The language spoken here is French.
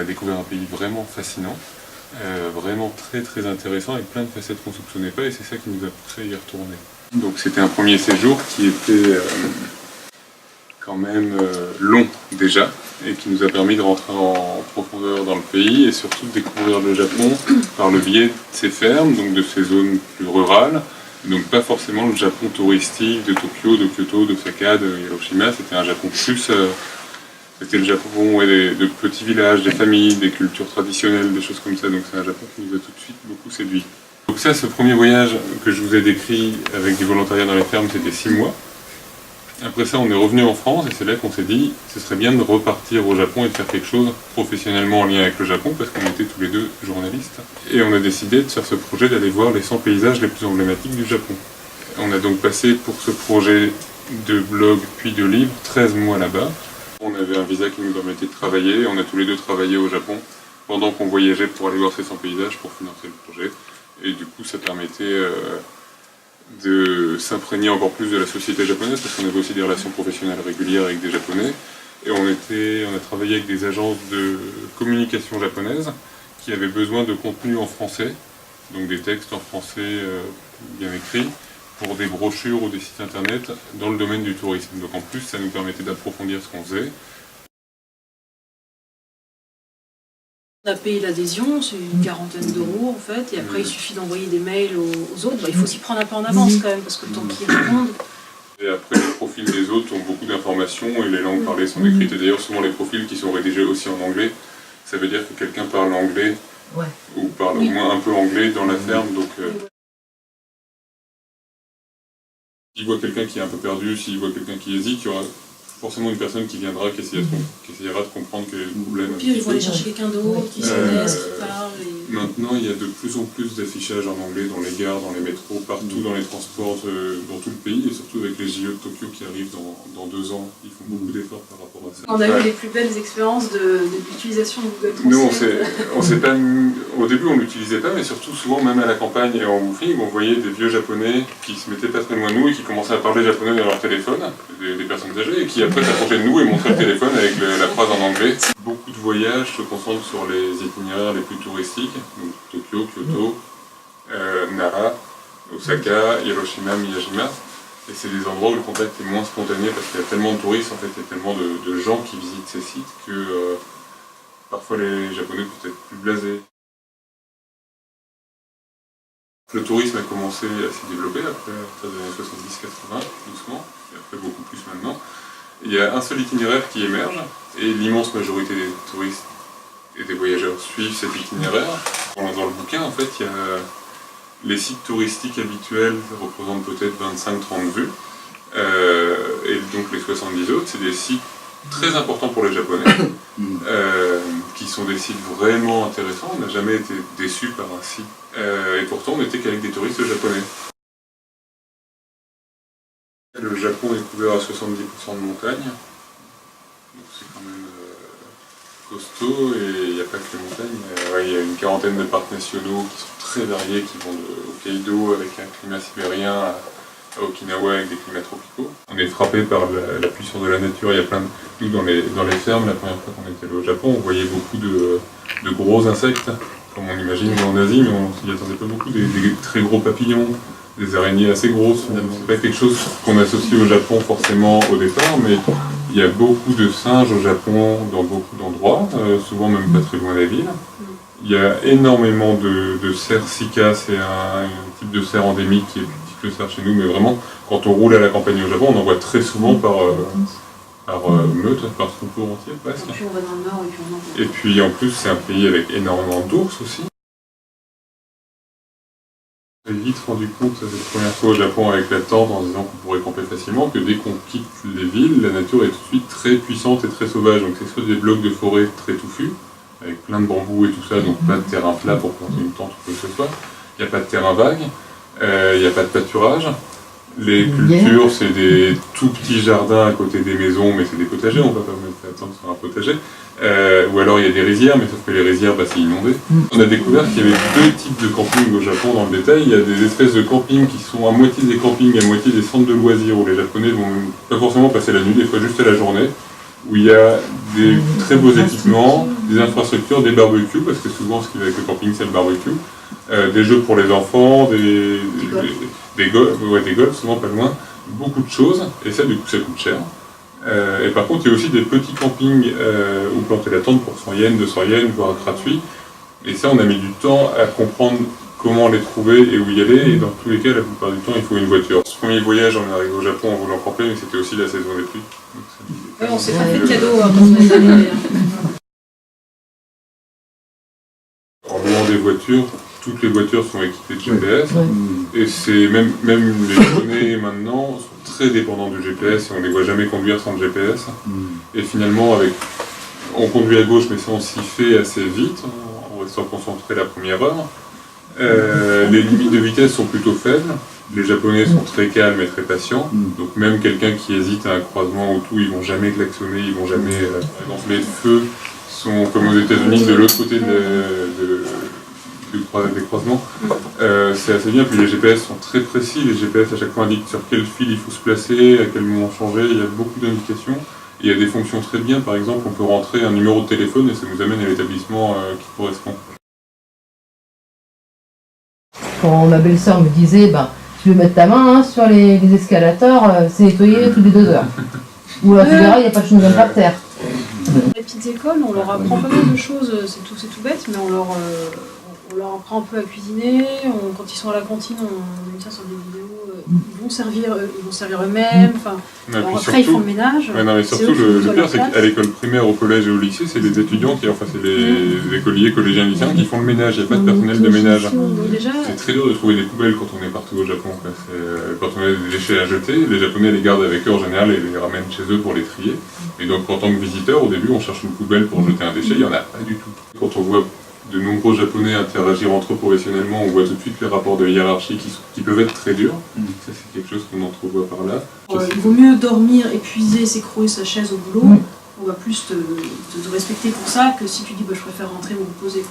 a découvert un pays vraiment fascinant, vraiment très très intéressant, avec plein de facettes qu'on ne soupçonnait pas, et c'est ça qui nous a poussé à y retourner. Donc c'était un premier séjour qui était quand même long déjà, et qui nous a permis de rentrer en profondeur dans le pays, et surtout de découvrir le Japon par le biais de ses fermes, donc de ses zones plus rurales. Donc pas forcément le Japon touristique de Tokyo, de Kyoto, d'Osaka, de Hiroshima, c'était un Japon plus... c'était le Japon de petits villages, des familles, des cultures traditionnelles, des choses comme ça. Donc c'est un Japon qui nous a tout de suite beaucoup séduit. Donc ça, ce premier voyage que je vous ai décrit avec du volontariat dans les fermes, c'était 6 mois. Après ça, on est revenu en France et c'est là qu'on s'est dit ce serait bien de repartir au Japon et de faire quelque chose professionnellement en lien avec le Japon parce qu'on était tous les deux journalistes. Et on a décidé de faire ce projet d'aller voir les 100 paysages les plus emblématiques du Japon. On a donc passé pour ce projet de blog puis de livre 13 mois là-bas. On avait un visa qui nous permettait de travailler, on a tous les deux travaillé au Japon pendant qu'on voyageait pour aller voir ces 100 paysages pour financer le projet. Et du coup ça permettait de s'imprégner encore plus de la société japonaise parce qu'on avait aussi des relations professionnelles régulières avec des Japonais. Et on a travaillé avec des agences de communication japonaises qui avaient besoin de contenu en français, donc des textes en français bien écrits, pour des brochures ou des sites internet dans le domaine du tourisme. Donc en plus, ça nous permettait d'approfondir ce qu'on faisait. On a payé l'adhésion, c'est une quarantaine d'euros en fait, et après il suffit d'envoyer des mails aux autres. Il faut s'y prendre un peu en avance quand même, parce que le temps qu'ils répondent. Et après, les profils des autres ont beaucoup d'informations et les langues parlées sont écrites. Et d'ailleurs, souvent les profils qui sont rédigés aussi en anglais, ça veut dire que quelqu'un parle anglais ou parle au moins un peu anglais dans la ferme. Donc, s'il voit quelqu'un qui est un peu perdu, s'il voit quelqu'un qui hésite, il y aura forcément une personne qui viendra, qui essayera de comprendre quel est le problème. Au pire, ils vont aller chercher quelqu'un d'autre qui se laisse, qui parle. Maintenant, il y a de plus en plus d'affichage en anglais dans les gares, dans les métros, partout dans les transports, dans tout le pays, et surtout avec les JO de Tokyo qui arrivent dans 2 ans. Ils font beaucoup d'efforts par rapport à ça. On a eu les plus belles expériences de l'utilisation de Google Translate. Nous, on s'est pas au début, on ne l'utilisait pas, mais surtout souvent, même à la campagne et en woofing, on voyait des vieux japonais qui se mettaient pas très loin de nous et qui commençaient à parler japonais dans leur téléphone, des personnes âgées, et qui après s'approchaient de nous et montraient le téléphone avec la phrase en anglais. Beaucoup de voyages se concentrent sur les itinéraires les plus touristiques, donc Tokyo, Kyoto, Nara, Osaka, Hiroshima, Miyajima. Et c'est des endroits où le contact est moins spontané parce qu'il y a tellement de touristes, en fait, il y a tellement de gens qui visitent ces sites que parfois les Japonais peuvent être plus blasés. Le tourisme a commencé à s'y développer après les années 70-80, doucement, et après beaucoup plus maintenant. Il y a un seul itinéraire qui émerge, et l'immense majorité des touristes et des voyageurs suivent cet itinéraire. Dans le bouquin, en fait, il y a les sites touristiques habituels représentent peut-être 25-30 vues, et donc les 70 autres, c'est des sites très importants pour les Japonais, qui sont des sites vraiment intéressants. On n'a jamais été déçus par un site, et pourtant on n'était qu'avec des touristes japonais. Le Japon est couvert à 70% de montagnes, donc c'est quand même costaud, et il n'y a pas que les montagnes. Il y a une quarantaine de parcs nationaux qui sont très variés, qui vont de Hokkaido avec un climat sibérien à Okinawa avec des climats tropicaux. On est frappé par la puissance de la nature. Il y a plein de... Nous, dans les fermes, la première fois qu'on était allé au Japon, on voyait beaucoup de gros insectes, comme on imagine en Asie, mais on s'y attendait pas beaucoup, des très gros papillons, des araignées assez grosses. C'est pas quelque chose qu'on associe au Japon forcément au départ, mais il y a beaucoup de singes au Japon dans beaucoup d'endroits, souvent même pas très loin des villes. Il y a énormément de cerfs Sika, c'est un type de cerf endémique qui est plus petit que le cerf chez nous, mais vraiment, quand on roule à la campagne au Japon, on en voit très souvent par meute, par troupeau entier presque. Et puis on va dans le nord, et puis on en voit. Et puis en plus, c'est un pays avec énormément d'ours aussi. J'ai vite rendu compte, la première fois au Japon avec la tente, en se disant qu'on pourrait camper facilement, que dès qu'on quitte les villes, la nature est tout de suite très puissante et très sauvage. Donc c'est soit des blocs de forêt très touffus, avec plein de bambous et tout ça, donc pas de terrain plat pour planter une tente ou quoi que ce soit. Il n'y a pas de terrain vague, il n'y a pas de pâturage. Les cultures, c'est des tout petits jardins à côté des maisons, mais c'est des potagers, on ne va pas mettre la tente sur un potager. Ou alors il y a des rizières, mais sauf que les rizières, c'est inondé. On a découvert qu'il y avait 2 types de camping au Japon dans le détail. Il y a des espèces de campings qui sont à moitié des campings, à moitié des centres de loisirs, où les Japonais vont pas forcément passer la nuit, des fois juste à la journée. où il y a des très beaux équipements, des infrastructures, des barbecues, parce que souvent ce qui va avec le camping c'est le barbecue, des jeux pour les enfants, des golfs, souvent pas loin, beaucoup de choses, et ça du coup ça coûte cher. Et par contre il y a aussi des petits campings où planter la tente pour 100 yens, 200 yens, voire gratuit, et ça on a mis du temps à comprendre comment les trouver et où y aller, et dans tous les cas, la plupart du temps, il faut une voiture. Ce premier voyage, on est arrivé au Japon en voulant camper, mais c'était aussi la saison des pluies. Ouais, on s'est pas fait de cadeau quand on est allé. En louant des voitures, toutes les voitures sont équipées de GPS, et c'est même les Japonais maintenant sont très dépendants du GPS, et on ne les voit jamais conduire sans le GPS. Et finalement, on conduit à gauche, mais ça on s'y fait assez vite, en restant concentré la première heure. Les limites de vitesse sont plutôt faibles, les Japonais sont très calmes et très patients, donc même quelqu'un qui hésite à un croisement ou tout, ils vont jamais klaxonner, ils vont jamais... Par exemple, les feux sont comme aux États-Unis de l'autre côté des croisements, c'est assez bien, puis les GPS sont très précis, les GPS à chaque fois indiquent sur quel fil il faut se placer, à quel moment changer, il y a beaucoup d'indications. Il y a des fonctions très bien, par exemple, on peut rentrer un numéro de téléphone et ça nous amène à l'établissement qui correspond. Quand ma belle-sœur me disait, tu veux mettre ta main sur les escalators, c'est nettoyé toutes les 2 heures. Ou alors tu verras, il n'y a pas de chewing-gum par terre. Les petites écoles, on leur apprend pas mal de choses, c'est tout bête, mais on leur apprend un peu à cuisiner. Quand ils sont à la cantine, on a vu ça sur des vidéos, ils vont servir eux-mêmes. Après, ils font le ménage. Ouais, non, mais surtout, le pire, c'est qu'à l'école primaire, au collège et au lycée, c'est les étudiants c'est les écoliers, collégiens, lycéens qui font le ménage. Il n'y a pas de personnel de ménage. C'est très dur de trouver des poubelles quand on est partout au Japon. Quand on a des déchets à jeter, les Japonais les gardent avec eux en général et les ramènent chez eux pour les trier. Et donc, en tant que visiteur, au début, on cherche une poubelle pour jeter un déchet, il n'y en a pas du tout. Quand on voit de nombreux Japonais interagir entre eux professionnellement, on voit tout de suite les rapports de hiérarchie qui peuvent être très durs. Ça, c'est quelque chose qu'on entrevoit par là. Il vaut mieux dormir, épuisé, s'écrouler sa chaise au boulot. On va plus te respecter pour ça que si tu dis je préfère rentrer me reposer.